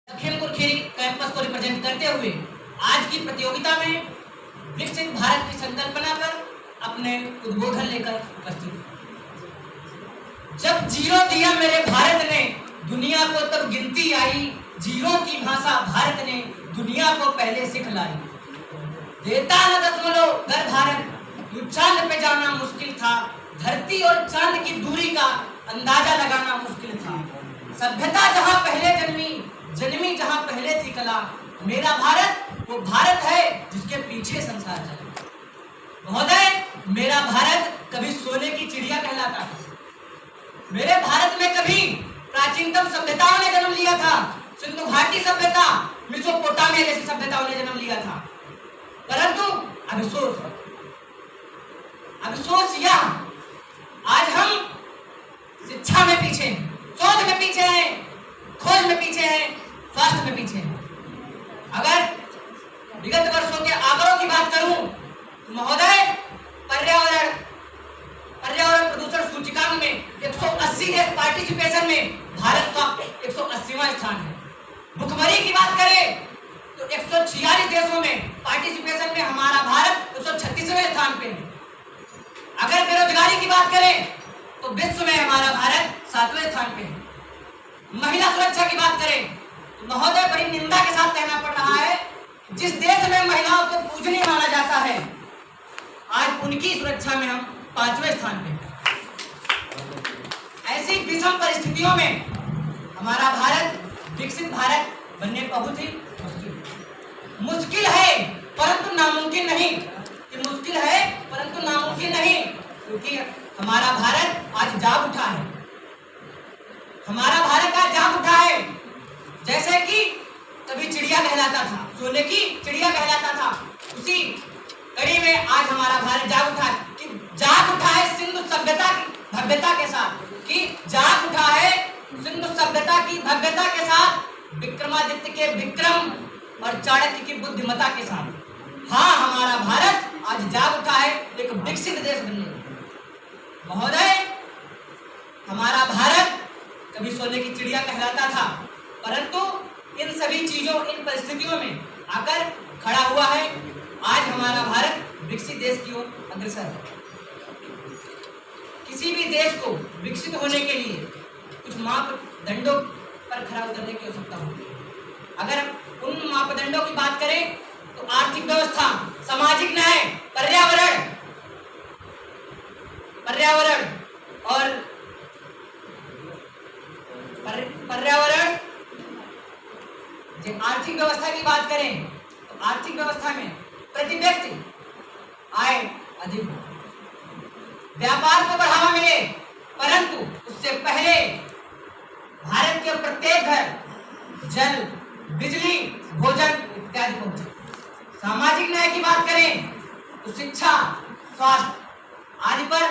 Lakhimpur Kheri campus को represent करते हुए आज की प्रतियोगिता में विकसित भारत की संकल्पना पर अपने उद्बोधन लेकर उपस्थित। जब जीरो दिया मेरे भारत ने दुनिया को, तब गिनती आई जीरो की भाषा भारत ने दुनिया को पहले सिख लाई। देता न दशमलव घर भारत, यूं चांद पे जाना मुश्किल था। धरती और चांद की दूरी का अंदाजा लगाना मुश्किल था। सभ्यता जहां पहले जन्मी जहां पहले थी कला। मेरा भारत वो भारत है जिसके पीछे संसार चला। महोदय, मेरा भारत कभी सोने की चिड़िया कहलाता था। मेरे भारत में कभी प्राचीनतम सभ्यताओं ने जन्म लिया था। सिंधु घाटी सभ्यता, मेसोपोटामिया जैसी सभ्यताओं ने जन्म लिया था। परंतु अफसोस यह, आज हम शिक्षा में पीछे हैं, शोध में पीछे हैं, खोज में पीछे हैं, स्वास्थ्य में पीछे हैं। अगर विगत वर्षों के आंकड़ों की बात करूं तो महोदय, पर्यावरण प्रदूषण सूचकांक में 180 देश पार्टिसिपेशन में भारत का 180वां स्थान है। भुखमरी की बात करें तो 146 देशों में पार्टिसिपेशन में हमारा भारत 136वें स्थान पे है। अगर बेरोजगारी की बात करें तो विश्व में हमारा भारत 7वें स्थान पे है। महिला सुरक्षा की बात करें तो महोदय, बड़ी निंदा के साथ कहना पड़ रहा है, जिस देश में महिलाओं को पूजनीय माना जाता है, आज उनकी सुरक्षा में हम 5वें स्थान पे हैं। ऐसी विषम परिस्थितियों में हमारा भारत विकसित भारत बनने बहुत ही मुश्किल है, परंतु नामुमकिन नहीं। कि मुश्किल है परंतु नामुमकिन नहीं, क्योंकि हमारा भारत आज जाग उठा है। हमारा भारत आज जाग उठा है। जैसे कि कभी चिड़िया कहलाता था, सोने की चिड़िया कहलाता था, उसी कड़ी में आज हमारा भारत जाग उठा है। कि जाग उठा है सिंधु सभ्यता की भव्यता के साथ, कि जाग उठा है सिंधु सभ्यता की भव्यता के साथ, विक्रमादित्य के विक्रम और चाणक्य की बुद्धिमत्ता के साथ। हाँ, हमारा भारत आज जाग उठा है एक विकसित देश बनने को। महोदय, हमारा भारत कभी सोने की चिड़िया कहलाता था, परंतु इन सभी चीजों, इन परिस्थितियों में आकर खड़ा हुआ है। आज हमारा भारत विकसित देश की ओर अग्रसर है। किसी भी देश को विकसित होने के लिए कुछ मापदंडों पर खरा उतरने की आवश्यकता होती है। अगर उन मापदंडों की बात करें तो आर्थिक व्यवस्था, सामाजिक न्याय, पर्यावरण आर्थिक व्यवस्था की बात करें तो आर्थिक व्यवस्था में प्रति व्यक्ति आय अधिक हो, व्यापार को बढ़ावा मिले, परंतु उससे पहले भारत के प्रत्येक घर जल, बिजली, भोजन इत्यादि पहुंचे। सामाजिक न्याय की बात करें तो शिक्षा, स्वास्थ्य आदि पर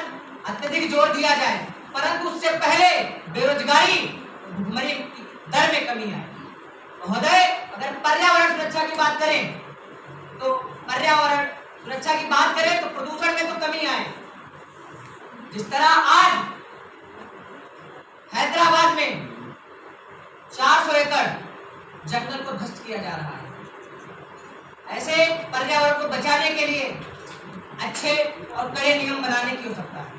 अत्यधिक जोर दिया जाए, परंतु उससे पहले बेरोजगारी, भुखमरी की दर में कमी आए। महोदय, अगर पर्यावरण सुरक्षा की बात करें तो पर्यावरण सुरक्षा की बात करें तो प्रदूषण में तो कमी आए। जिस तरह आज हैदराबाद में 400 एकड़ जंगल को ध्वस्त किया जा रहा है, ऐसे पर्यावरण को बचाने के लिए अच्छे और कड़े नियम बनाने की आवश्यकता है।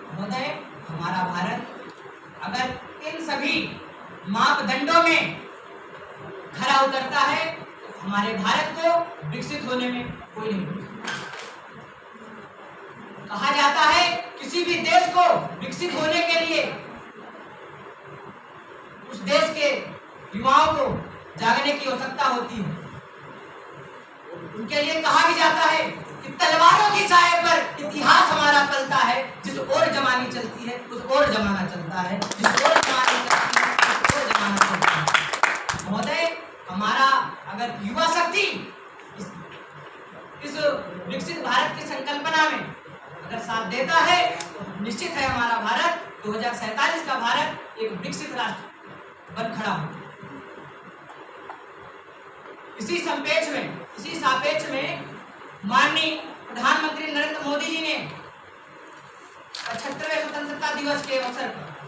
महोदय, हमारा भारत अगर इन सभी मापदंडों में खरा उतरता है तो हमारे भारत को विकसित होने में कोई नहीं रोकता। कहा जाता है किसी भी देश को विकसित होने के लिए उस देश के युवाओं को जागने की आवश्यकता होती है। उनके लिए कहा भी जाता है कि तलवारों की साए पर इतिहास हमारा पलता है। जिस ओर जमानी चलती है उस ओर जमाना चलता है, जिस ओर जमानी चलती है उस ओर जमाना चलता है। महोदय, हमारा अगर युवा शक्ति इस विकसित भारत की संकल्पना में अगर साथ देता है तो निश्चित है हमारा भारत 2047 का भारत एक विकसित राष्ट्र बन खड़ा हो। इसी सापेक्ष में माननीय प्रधानमंत्री नरेंद्र मोदी जी ने 75वें स्वतंत्रता दिवस के अवसर पर